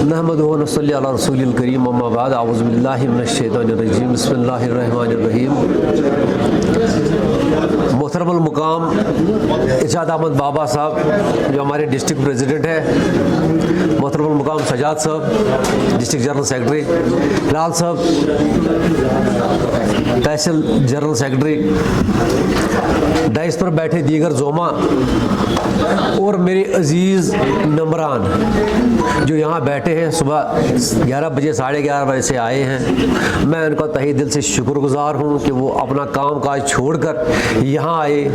نحمدہ و نصلی علی رسول الکریم اما بعد اعوذ باللہ من الشیطان الرجیم بسم اللہ الرحمن الرحیم. محترم المقام ارشاد احمد بابا صاحب جو ہمارے ڈسٹرکٹ پریزیڈنٹ ہے، محترم المقام سجاد صاحب ڈسٹرکٹ جنرل سیکرٹری، لال صاحب تحصیل جنرل سیکرٹری، ڈائس پر بیٹھے دیگر زوما اور میرے عزیز ممبران جو یہاں بیٹھے ہیں، صبح 11 بجے 11:30 بجے سے آئے ہیں. میں ان کا تہہ دل سے شکر گزار ہوں کہ وہ اپنا کام کاج چھوڑ کر یہاں آئے،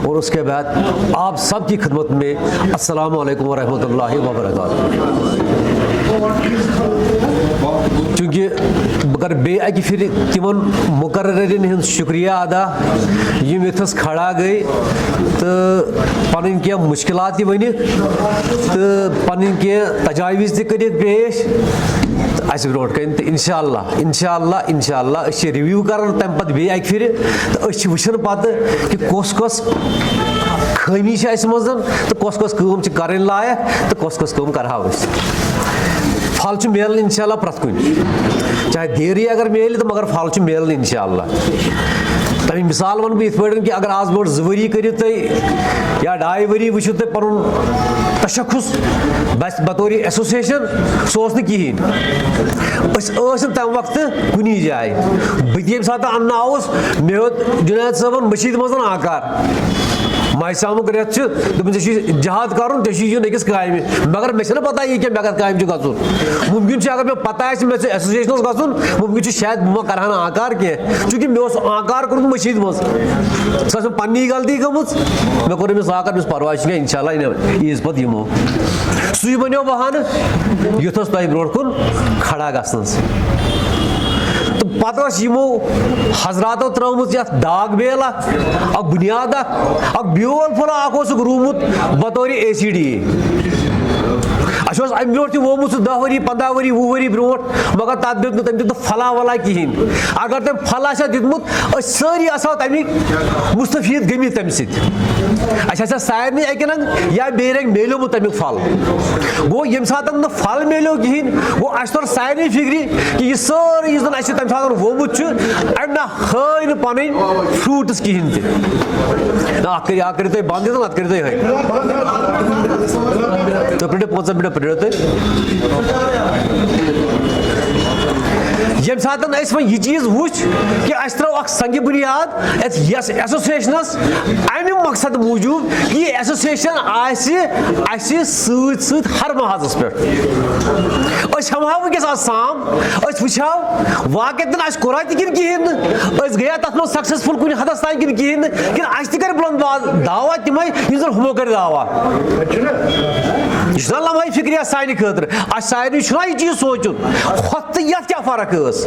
اور اس کے بعد آپ سب کی خدمت میں السلام علیکم ورحمۃ اللہ وبرکاتہ. چونکہ مگر بے اکہ پھر تمن مقررین ہند شکریہ ادا یم یتھس کھڑا گئی تو پن کی مشکلات تہ ونک تو پن کی تجاویز تہ کرت پیش اس برو کن تو انشاءاللہ اس ریویو کران تمہ پتہ بے اکہ پھر تو اس وچھن پتہ کہ کس خامی اس مز تو کس کام کرن لائق تو کس کام کرہو اس. پھل ملن انشاءاللہ پرت کن، چاہے دیری اگر مل تو مگر پھل ملن انشاءاللہ. تمہیں مثال ون بہ پہ کہ اگر آز بر 2 ؤری کرو تھی یا 2.5 ؤری وچھو تھی پن تشخص بس بطور ایسوسیشن سہ کہین تمہ وقت کنی جائے. بہت یم سات انہ آوس مے ہیوت جنید صٲبن مشید مز آکار ماہ سامک رت جہاد کرن ژےٚ أکس کامہِ مگر مے چھنہ پتہ یہ کہ مے کتھ کامہِ چھُ گژھُن. ممکن اگر مے پتہ آسہِ مے ایسوسیشنس گژھُن ممکن شاید بہٕ کرہا نہٕ آکار کینٛہہ چونکہ مے اوس آکار کوٚرمُت مشید مز سۄ ٲس مےٚ پننی غلطی گٔمٕژ. مے کوٚر أمِس آکار مےٚ پرواے چھُنہٕ کینٛہہ انشاءاللہ عیٖذ پتہٕ یِمو. سُے بنیو بہانہٕ یُتھ اوس تۄہہِ برونٛٹھ کُن کھڑا گژھنس. تو پتہ یمو حضراتو ترٲومٕژ یتھ ڈاک بیل اکھ بنیاد اکھ بیول پھوٚل اکھ اوسُکھ روٗمُت بطور ACD. اَسہِ اوس امہِ برونٛٹھ تہِ ووٚمُت سُہ 10 ؤری 15 ؤری 20 ؤری برونٛٹھ مگر تتھ دیُت نہٕ تٔمۍ دیُت نہٕ پھلا ولا کِہیٖنۍ. اگر تٔمۍ پھل آسہِ ہا دیُتمُت أسۍ سٲری آسہو تَمِکۍ مُستفیٖد گٔمٕتۍ تَمہِ سۭتۍ. اَسہِ آسہِ ہا سارنٕے اَکہِ رنٛگہٕ یا بیٚیہِ رنٛگہٕ میلیومُت تَمیُک پھل. گوٚو ییٚمہِ ساتہٕ نہٕ پھل میلیو کِہیٖنۍ گوٚو اَسہِ توٚر سارنٕے فِکرِ کہِ یہِ سٲرٕے یُس زن اَسہِ تَمہِ ساتہٕ ووٚمُت چھُ أمۍ نہ ہٲے نہٕ پنٕنۍ فروٗٹٕس کِہیٖنۍ تہِ. نہ اکھ کٔرِو تُہۍ بنٛد تہٕ نتہٕ کٔرِو تُہۍ یِہوٚے تُہۍ پرٛٲرِو 15 مِنٹ پرٛٲرِو تُہۍ. ییٚمہِ ساتہٕ أسۍ وۄنۍ یہِ چیٖز وٕچھ کہِ اَسہِ ترٛٲو اکھ سنگہِ بُنیاد یَس ایسوسیشنس اَمہِ مقصد موٗجوٗب کہِ یہِ ایسوسیشن آسہِ اَسہِ سۭتۍ سۭتۍ ہر محاذس پٮ۪ٹھ. أسۍ ہٮ۪مہو وٕنکیٚس آز سام أسۍ وٕچھہو واقعتن اَسہِ کوٚرا تہِ کِنہٕ کِہیٖنۍ نہٕ، أسۍ گٔیا تتھ منٛز سکسیسفُل کُنہِ حدس تانۍ کِنہٕ کِہیٖنۍ نہٕ، کِنہٕ اَسہِ تہِ کرِ بُلند باز دعوا تِمے یِم زن ہُمو کٔرۍ دعوا. یہ چھُنہ لمحے فکریہ سانہِ خٲطرٕ. اَسہِ سارنٕے چھُنہ یہِ چیٖز سونٛچُن ہۄتھ تہٕ یتھ کیٛاہ فرق ٲس.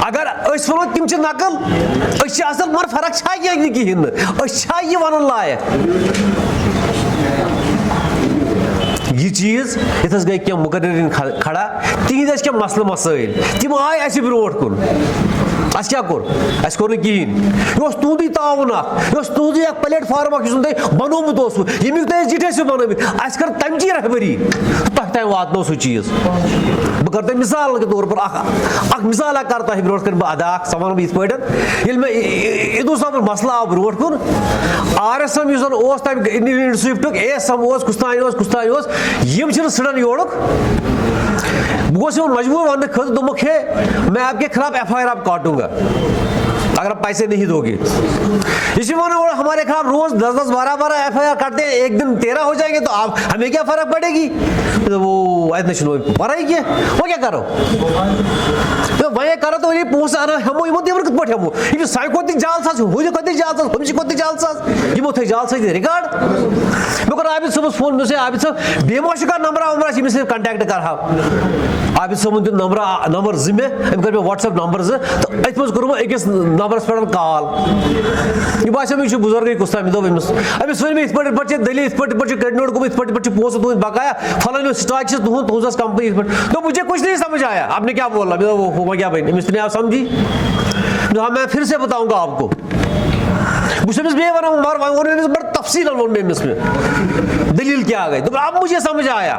اگر أسۍ ونو تِم چھِ نقل أسۍ چھِ اصل مگر فرق چھا کینٛہہ کِہیٖنۍ نہٕ، أسۍ چھا یہِ ونُن لایق. یہ چیز یتھس گٔے کینٛہہ مقررین کھڑا تِہنٛدۍ ٲسۍ کینٛہہ مسلہٕ مسٲیل تِم آے اَسہِ برونٛٹھ کُن. اَسہِ کیٛاہ کوٚر؟ اَسہِ کوٚر نہٕ کِہیٖنۍ. یہِ اوس تُہُنٛدُے تعاوُن اکھ، یہِ اوس تُہُنٛدُے اکھ پلیٹ فارم اکھ یُس زن تۄہہِ بنومُت اوسوٕ ییٚمیُک تۄہہِ أسۍ جِٹھۍ ٲسِو بنٲومٕتۍ. اَسہِ کٔر تمچی رہبری تۄہہِ تام واتنو سُہ چیٖز. بہٕ کرٕ تۄہہِ مثال کے طور پر اکھ مثال اکھ کرٕ تۄہہِ برونٛٹھ کَنۍ بہٕ ادا اکھ سۄ وَنہٕ بہٕ یِتھ پٲٹھۍ. ییٚلہِ مےٚ عیدو صٲبُن مسلہٕ آو برونٛٹھ کُن RSM یُس زن اوس تَمہِ انڈین سوِفٹُک ASM اوس کُس تانۍ اوس یِم چھِنہٕ سِڑان یورُک. بہٕ گوس یِمن مجبوٗر وننہٕ خٲطرٕ دوٚپمکھ ہے میں آپ کے خلاف FIR آپ کاٹوں گا اگر آپ پیسے نہیں دو گے. یہ ہمارے خلاف روز 10 12 FIR کاٹتے ہیں، ایک دن 13 ہو جائیں گے تو آپ ہمیں کیا فرق پڑے گی. وہ پڑھائی کیا وہ کیا کرو وے کرو تو پونسہ ہمو ہمو تمن کت پٲٹھۍ ہمو یہ سانہِ کھۄتہٕ تہِ جال ساز ہُہ کھۄتہٕ تہِ جال ساز ہُمہِ کھۄتہٕ تہِ جال ساز یِمو تھٲے جال سۭتۍ رِکاڈ. مےٚ کوٚر عابد صٲبس فون مےٚ دوٚپُس عابد صٲب بیٚیہِ ما چھُ کانٛہہ نمبرا ومبرا ییٚمِس سۭتۍ کنٹیکٹ کرہاو. عابد صٲبن دیُت نمبر 2 مےٚ أمۍ کٔر مےٚ WhatsApp نمبر 2 تہٕ أتھۍ منٛز کوٚر مےٚ أکِس نمبرس پٮ۪ٹھ کال. یہِ باسیو مےٚ یہِ چھُ بُزرگٕے کُس تام مےٚ دوٚپ أمِس ؤنۍ مےٚ یِتھ پٲٹھۍ چھِ دٔلیٖل یِتھ پٲٹھۍ چھُ کریڈٹ نوٹ گوٚمُت یِتھ پٲٹھۍ چھِ پونٛسہٕ تُہٕنٛدۍ بقایا فلٲنیو سٹاک چھِ تُہٕنٛز کمپنی یِتھ پٲٹھۍ. دوٚپ مجھے کچھ نہیں سمجھ آیا اب نے کیا بولا. میں وہ کیا بھائی أمِس تہِ نہیں آپ سمجھی. میں پھر سے بتاؤں گا آپ کو. بہٕ چھُس أمِس بیٚیہِ وَنان مگر وۄنۍ ووٚن أمِس بڑٕ تفصیٖلن ووٚن مےٚ أمِس دٔلیٖل کیٛاہ گٔے. دوٚپ اب مجھے سمجھ آیا.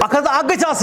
110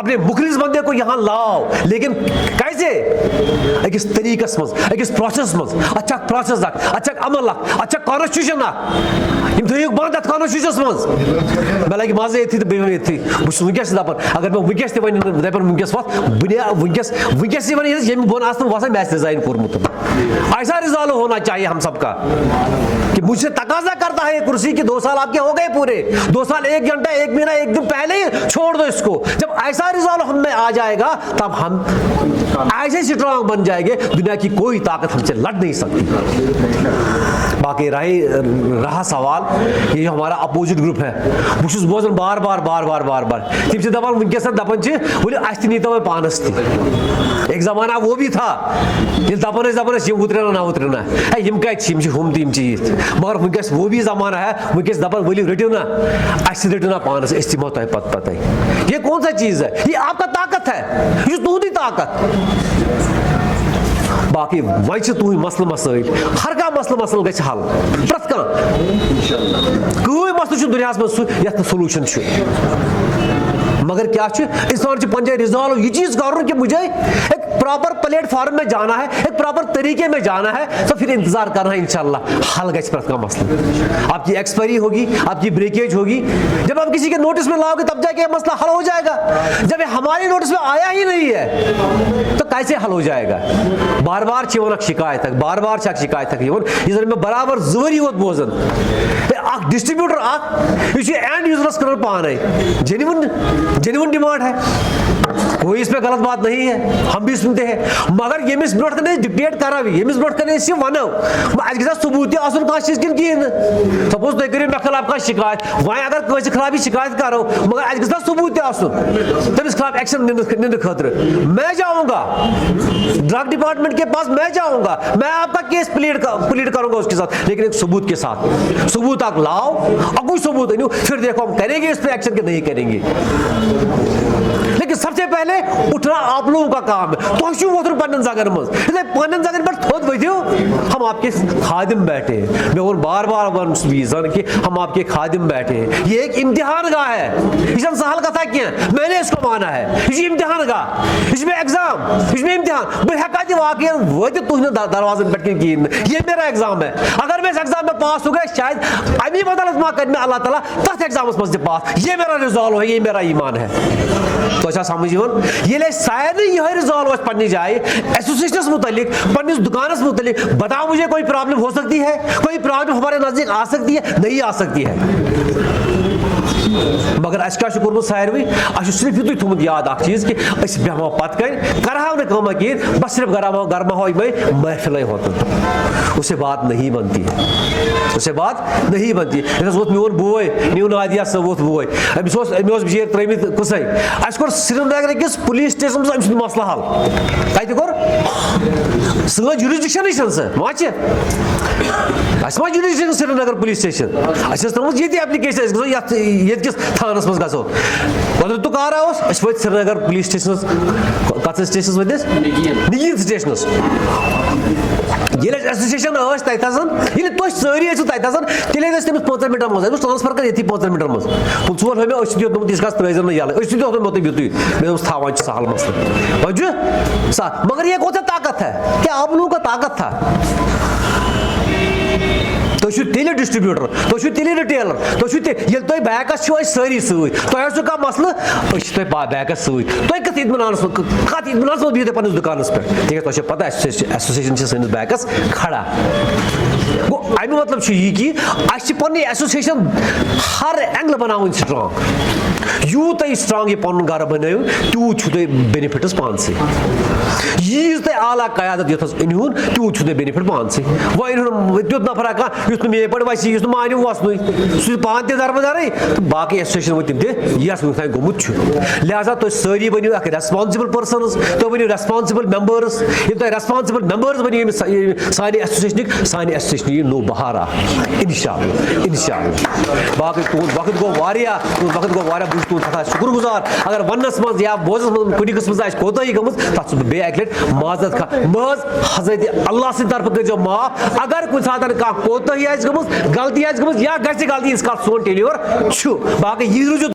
اپنے مخلص بندے کو یہاں لاؤ, لیکن کیسے؟ اکس طریقس مز, اکس پروسیس مز, اچھا پروسیس اک, اچھا عمل اک, اچھا کانسٹیوشن اک, یم تھیوک بند اتھ کانسٹیوشنس مز. مے لگہ مزٕ ییٚتھی تہٕ بیٚیہِ ییٚتھی. بہٕ چھُس وٕنکیٚس دپان اگر مےٚ وٕنکیٚس تہِ وَنہِ دپن وٕنکیٚس وَتھ, بہٕ وٕنکیٚس وَنہِ ییٚمہِ بۄن آسہِ نہٕ باسان مےٚ آسہِ ریزاین کوٚرمُت. ایسا رزالو ہونا چاہیے ہم سب کا کہ مجھ سے تقاضا کرتا ہے یہ کرسی کہ 2 سال آپ کے ہو گئے پورے, 2 سال 1 گھنٹہ 1 مہینہ 1 دن پہلے ہی چھوڑ دو اس کو. جب ایسا رزالو ہم میں آ جائے گا تب ہم ایسے اسٹرانگ بن جائیں گے, دنیا کی کوئی طاقت ہم سے لڑ نہیں سکتی. باقی رہا سوال یہ ہمارا اپوزٹ گروپ ہے, بہٕ چھُس بوزان بار بار تم سے دپان ونکیس دپان ولے اس نیتو پانس تہ. ایک زمانہ وہ بھی تھا دپان یم اترنا نہ اترنا, یم کت ہم تم چیز, مگر ونکیس وہ بھی زمانہ ہے ونکیس دپان ولو رٹو نا اس رٹو نا پانس اس دمو تہ پتہ. یہ کون سا چیز ہے؟ یہ آپ کا طاقت ہے, یہ تہندی طاقت. باقی وۄنۍ چھِ تُہٕنٛدۍ مسلہٕ مسٲیل, ہر کانٛہہ مسلہٕ گژھِ حل, پرٛٮ۪تھ کانٛہہ. کٕہٕنۍ مسلہٕ چھُنہٕ دُنیاہس منٛز سُہ یتھ نہٕ سولوٗشن چھُ. مگر کیا انسان پن جائے ریزالو یہ چیز کروں کہ مجھے ایک پراپر پلیٹ فارم میں جانا ہے, ایک پراپر طریقے میں جانا ہے, تو پھر انتظار کرنا ہے انشاءاللہ حل گژھِ پرٛٮ۪تھ کانٛہہ مسئلہ. آپ کی ایکسپائری ہوگی, آپ کی بریکیج ہوگی, جب آپ کسی کے نوٹس میں لاؤ گے تب جا کے یہ مسئلہ حل ہو جائے گا. جب یہ ہمارے نوٹس میں آیا ہی نہیں ہے تو کیسے حل ہو جائے گا؟ بار بار شکایت شکایت یہ زن میں برابر زوری ووت بوزن ڈسٹریبیوٹر یہ اینڈ یوزرس کر پانے جینون ڈیمانڈ ہے, کوئی اس پہ غلط بات نہیں ہے, ہم بھی سنتے ہیں. مگر یمس برو کن ڈکٹیٹ کرو, یمس برو کن ونو اس گھا ثبوت آسن کھانا چیز کن کہین. سپوز تھی کرو مے خلاف کھانا شکایت, وہیں اگر کنس خلاف شکایت کرو مگر اس گھا ثبوت آسن تمس خلاف ایکشن نن خاطر میں جاؤں گا ڈرگ ڈپارٹمنٹ کے پاس, میں جاؤں گا, میں آپ کا کیس پلیڈ کروں گا اس کے ساتھ, لیکن ایک ثبوت کے ساتھ. ثبوت آپ لاؤ, اور کوئی ثبوت نہیں, پھر دیکھو ہم کریں گے اس پہ ایکشن کہ نہیں کریں گے. لیکن سب سے پہلے اٹھنا آپ لوگوں کا کام ہے. تو ووتر پنن زگن مز پنن زگن پہ تھوت ؤتھِو, ہم آپ کے خادم بیٹھے ہیں. میں اور بار ون کہ ہم آپ کے خادم بیٹھے ہیں. یہ ایک امتحان گاہ ہے, یہ سہل کتھا کی, میں نے اس کو مانا ہے. یہ امتحان گاہ, یہ میں ایگزام, یہ میں امتحان. بہ ہیکا تہ واقعی وٲتِتھ تُہنٛدٮ۪ن دروازن پٮ۪ٹھ کِنہٕ کِہیٖنۍ نہٕ, یہ میرا ایگزام ہے. اگر میں اس ایگزام میں پاس ہو گیا شاید امی بدولت ما کر میں اللہ تعالیٰ تتھ ایگزامس مز تہ پاس. یہ میرا ریزالو ہے, یہ میرا ایمان ہے. تو سمجھ یل سارے یہ ریزالو پنہ جائے ایسوسیشنس متعلق, پنس دکانس متعلق, بتاؤ مجھے کوئی پرابلم ہو سکتی ہے, کوئی پرابلم ہمارے نزدیک آ سکتی ہے, نہیں آ سکتی ہے. مگر اس کیا کورمت ساروی, اس صرف یتُے تھومت یاد اخ چیز کہ اس بیہمو پتہ کن کرہو نہ کٲما کہین, بس صرف گرماہو میں محفلیں ہوتن. اس سے بات نہیں بنتی ہے, اس سے بات نہیں بنتی. ووت میون بوے نیو نادیہ صٲب ووت بوے, أمس بچیر ترٲمٕتۍ کُسے. اس کوٚر سرینگر کس پولیس سٹیشن مز أمۍ سُنٛد مسلہٕ حل. کتہِ کوٚر سٲنۍ جُرِسڈِکشنٕے چھنہٕ سۄ ماچہِ, اَسہِ ما جُرِسڈِکشن سرینگر پولیس سٹیشن, اَسہِ ٲس ترٲومٕژ ییٚتہِ ایپلِکیشن, أسۍ گژھو ییٚتہِ کِس تھانس منٛز گژھو. قۄدرتُک کارا اوس, أسۍ وٲتۍ سرینگر پولیس سٹیشنس. کتھ سٹیشنس ؤتھۍ أسۍ؟ نگیٖن سٹیشنس. ییٚلہِ اَسہِ ایسوسیشن ٲس تتہِ ییٚلہِ تُہۍ سٲری ٲسِو تتہِ تیٚلہِ ٲسۍ تٔمِس 15 منٹن منٛز, أمِس ٹرانسفر کر ییٚتھی 15 منٹن منٛز. پٕنژٕ وُہر مےٚ أسۍ دیُت دوٚپمُت یہِ گژھ ترٲے زٮ۪ن نہٕ یَلہٕ, أسۍ دیُت مےٚ یِتُے مےٚ دوٚپُس تھاوان چھِ سہل مسلہٕ وۄنۍ چھُ. مگر یہ کون سا طاقت ہے, کیا آپ لوگوں کا طاقت تھا؟ تُہۍ تیٚلہِ ڈسٹریبیوٹر, تُہۍ تیٚلہِ رِٹیلر, ییٚلہِ تُہۍ بیکس چھِو أسۍ سٲری سۭتۍ, تۄہہِ آسِوٕ کانٛہہ مسلہٕ أسۍ چھِ تۄہہِ بیکس سۭتۍ. تُہۍ کتھ اطمینانس منٛز بِہِو تُہۍ پننِس دُکانس پٮ۪ٹھ, تِکیازِ تۄہہِ چھو پتہ ایسوسیشن چھِ سٲنِس بیکس کھڑا. گوٚو امیُک مطلب چھُ یی کہ اَسہِ چھِ پنٕنۍ ایسوسیشن ہر اینگلہٕ بناوٕنۍ سٹرانگ. یوٗت تُہۍ سٹرانگ یہِ پنُن گرٕ بنٲیِو تیوٗت چھُو تۄہہِ بینِفٹس پانسٕے. ییٖژ تۄہہِ اعلیٰ قیادت یوٚتھس أنۍہُن تیوٗت چھُو تۄہہِ بینِفٹ پانسٕے. وۄنۍ أنۍہُن تیُتھ نفرا کانٛہہ یُس نہٕ میٛٲنۍ پٲٹھۍ وَسہِ, یُس نہٕ مانہِ وَسنُے, سُہ چھُ پانہٕ تہِ دربٕدرٕے تہٕ باقٕے ایسوسیشن وٲلۍ تِم تہِ یَس وٕنیُک تانۍ گوٚمُت چھُ. لہذا تُہۍ سٲری بٔنِو اکھ ریسپانسِبل پٔرسنٕز, تُہۍ بٔنِو ریسپانسِبل ممبٲرٕز. ییٚلہِ تۄہہِ ریسپانسِبل ممبٲرٕز بٔنِو ییٚمہِ سانہِ ایسوسیشنٕکۍ, سانہِ ایسوسیشنہِ یی نوٚو بہار اکھ انشاء اللہ. باقٕے تُہُنٛد وقت گوٚو واریاہ, بہٕ چھُس تُہُنٛد سٮ۪ٹھاہ شُکُر گُزار. اگر وننس منٛز یا بوزنس منٛز کُنہِ قٕسمٕچ آسہِ کوتٲہی گٔمٕژ تتھ چھُس بہٕ بیٚیہِ اکہِ لٹہِ معذرت خواہ. محض حضرت اللہ سٕنٛدِ طرفہٕ کٔرۍزیو معاف اگر کُنہِ ساتہٕ کانٛہہ کوتٲہی آسہِ گٔمٕژ, غلطی آسہِ گٔمٕژ, یا گژھِ غلطی ییٖتِس کالس سون ٹیلیور چھُ. باقٕے یہِ روٗزِو